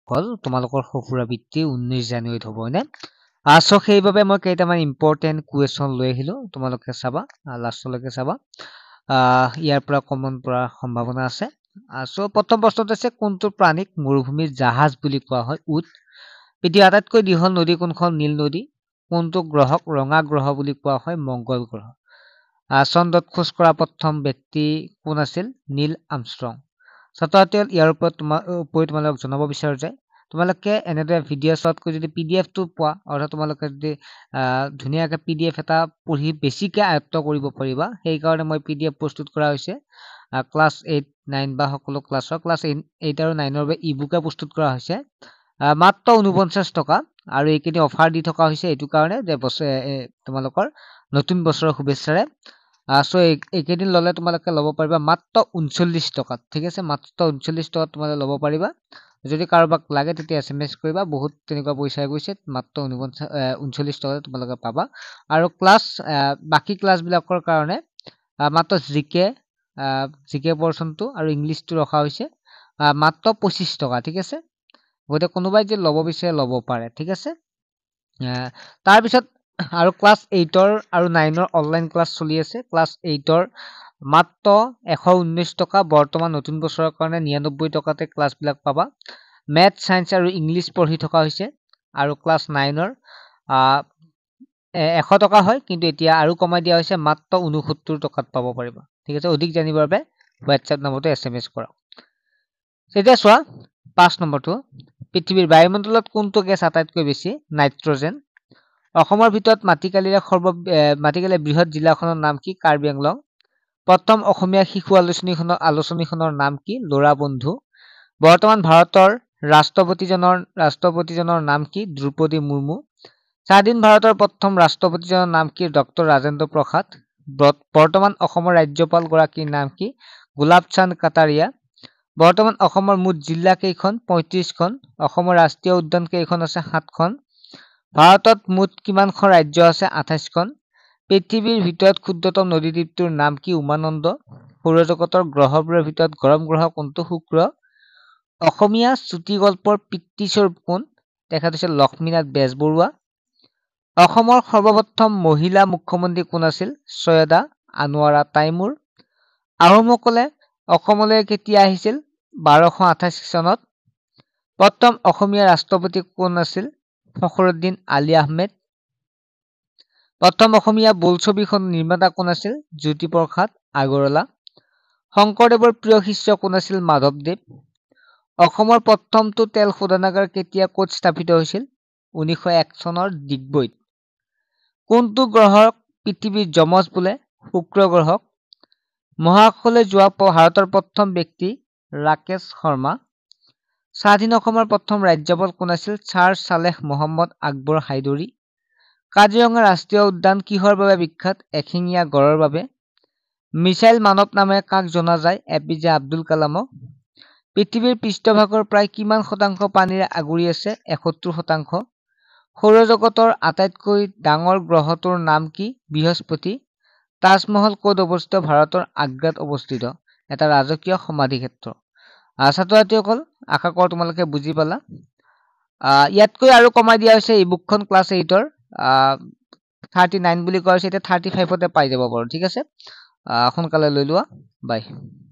হল তোমালোকৰ সফুৰা বৃত্তি 19 জানুৱাৰীত হ'ব নে সো সেইবাবে মই কেইটামান ইম্পৰ্টেন্ট কুৱেশ্যন লৈ আহিলো তোমালোকে চাবা লাষ্টলৈকে চাবা ইয়াৰ পৰা কমন পৰাৰ সম্ভাৱনা আছে সো প্ৰথম প্ৰশ্নটো আছে কোনটো প্ৰাণীক মৰুভূমিৰ জাহাজ বুলি কোৱা হয় উট পৃথিৱীৰ আটাইতকৈ দীঘল নদী কোনখন নীল নদী কোনটো গ্ৰহক ৰঙা গ্ৰহ বুলি কোৱা হয় মংগল গ্ৰহ চন্দ্ৰত খোজ কৰা প্ৰথম ব্যক্তি কোন আছিল নীল আমষ্ট্ৰং ছাত্ৰ-ছাত্ৰীসকল ইয়াৰ ওপৰত তোমালোকক জনাব বিচাৰো যে তোমালোকে এনেদৰে ভিডিঅ' চোৱাতকৈ যদি PDF টো পোৱা অৰ্থাৎ তোমালোকে যদি ধুনীয়াকৈ PDF এটা পঢ়ি বেছিকৈ আয়ত্ত কৰিব পাৰিবা সেইকাৰণে মই PDF প্ৰস্তুত কৰা হৈছে ক্লাছ 8 9 বা সকলো ক্লাছৰ ক্লাছ 8 আৰু 9 ৰ বাবে ই-বুকে প্ৰস্তুত কৰা হৈছে মাত্ৰ 49 টকা আৰু এইখিনি অফাৰ দি থকা হৈছে এইটো কাৰণে যে তোমালোকৰ নতুন বছৰৰ শুভেচ্ছাৰে সো এইকেইদিন ললে তোমালোকে ল'ব পাৰিবা মাত্ৰ 39 টকাত ঠিক আছে মাত্ৰ 39 টকাত তোমালোকে ল'ব পাৰিবা যদি কাৰোবাক লাগে তেতিয়া SMS কৰিবা বহুত তেনেকুৱা পইচা গৈছে মাত্ৰ 39 টকাত তোমালোকে পাবা আৰু ক্লাছ বাকি ক্লাছ বিলাকৰ কাৰণে মাত্ৰ জিকে পৰ্চনটো আৰু ইংলিশটো ৰখা হৈছে মাত্ৰ 25 টকা ঠিক আছে গতে কোনোবাই যে ল'ব বিচাৰে ল'ব পাৰে ঠিক আছে তাৰ পিছত আৰু ক্লাছ 8 ৰ আৰু 9 ৰ অনলাইন ক্লাছ চলি আছে ক্লাছ 8 ৰ মাত্ৰ 119 টকা বৰ্তমান নতুন বছৰৰ কাৰণে 99 টকাতে ক্লাছ বিলাক পাবা মেথ সায়েন্স আৰু ইংলিশ পঢ়ি থকা হৈছে আৰু ক্লাছ 9 ৰ 100 টকা হয় কিন্তু এতিয়া আৰু কমাই দিয়া হৈছে মাত্ৰ 69 টকাত পাব পাৰিবা ঠিক আছে অধিক জানিবৰ বাবে WhatsApp নম্বৰটো SMS কৰক এতিয়া চোৱা 5 নম্বৰটো পৃথিৱীৰ বায়ুমণ্ডলত কোনটো গেছ আটাইতকৈ বেছি নাইট্ৰজেন অসমৰ ভিতৰত মাটিকালিৰ বৃহৎ জিলাখনৰ নাম কি কাৰ্বি আংলং প্ৰথম অসমীয়া শিশু আলোচনীখনৰ নাম কি ল'ৰা বন্ধু বৰ্তমান ভাৰতৰ ৰাষ্ট্ৰপতিজনৰ নাম কি দ্ৰুপদী মুৰ্মু স্বাধীন ভাৰতৰ প্ৰথম ৰাষ্ট্ৰপতিজনৰ নাম কি ডক্টৰ ৰাজেন্দ্ৰ প্ৰসাদ বৰ্তমান অসমৰ ৰাজ্যপাল গৰাকীৰ নাম কি গোলাপ চান্দ কাটাৰিয়া বৰ্তমান অসমৰ মুঠ জিলা কেইখন 35খন অসমৰ ৰাষ্ট্ৰীয় উদ্যান কেইখন আছে 7খন ভাৰতত মুঠ কিমানখন ৰাজ্য আছে 28খন পৃথিৱীৰ ভিতৰত ক্ষুদ্ৰতম নদীদ্বীপটোৰ নাম কি উমানন্দ সৌৰজগতৰ গ্ৰহবোৰৰ ভিতৰত গৰম গ্ৰহ কোনটো শুক্ৰ অসমীয়া চুটি গল্পৰ পিতৃস্বৰূপ কোন তেখেত হৈছে লক্ষ্মীনাথ বেজবৰুৱা অসমৰ সৰ্বপ্ৰথম মহিলা মুখ্যমন্ত্ৰী কোন আছিল সৈয়দা আনোৱাৰা তাইমুৰ আহোমসকলে অসমলৈ কেতিয়া আহিছিল 1228 চনত প্ৰথম অসমীয়া ৰাষ্ট্ৰপতি কোন আছিল ফখৰুদ্দিন আলী আহমেদ প্ৰথম অসমীয়া বোলছবিখন নিৰ্মাতা কোন আছিল জ্যোতিপ্ৰসাদ আগৰৱালা শংকৰদেৱৰ প্ৰিয় শিষ্য কোন আছিল মাধৱদেৱ অসমৰ প্ৰথমটো তেল শোধনাগাৰ কেতিয়া ক'ত স্থাপিত হৈছিল 1901 চনৰ ডিগবৈত কোনটো গ্ৰহক পৃথিৱীৰ যমজ বোলে শুক্ৰ গ্ৰহক মহাকাশলৈ যোৱা ভাৰতৰ প্ৰথম ব্যক্তি ৰাকেশ শৰ্মা স্বাধীন অসমৰ প্ৰথম ৰাজ্যপাল কোন আছিল ছাৰ সালেহ মহম্মদ আকবৰ হাইদৰি কাজিৰঙা ৰাষ্ট্ৰীয় উদ্যান কিহৰ বাবে বিখ্যাত এশিঙীয়া গড়ৰ বাবে মিছাইল মানৱ নামেৰে কাক জনা যায় এপিজে আব্দুল কালামক পৃথিৱীৰ পৃষ্ঠভাগৰ প্ৰায় কিমান শতাংশ পানীৰে আগুৰি আছে 71% সৌৰজগতৰ আটাইতকৈ ডাঙৰ গ্ৰহটোৰ নাম কি বৃহস্পতি তাজমহল ক'ত অৱস্থিত ভাৰতৰ আগ্ৰাত অৱস্থিত এটা ৰাজকীয় সমাধি ক্ষেত্ৰ ছাত্ৰ-ছাত্ৰীসকল আশা কৰোঁ তোমালোকে বুজি পালা ইয়াতকৈ আৰু কমাই দিয়া হৈছে এই বুকখন ক্লাছ 8 ৰ 39 বুলি কোৱা হৈছে এতিয়া 35 তে পাই যাব বাৰু ঠিক আছে সোনকালে লৈ লোৱা বাই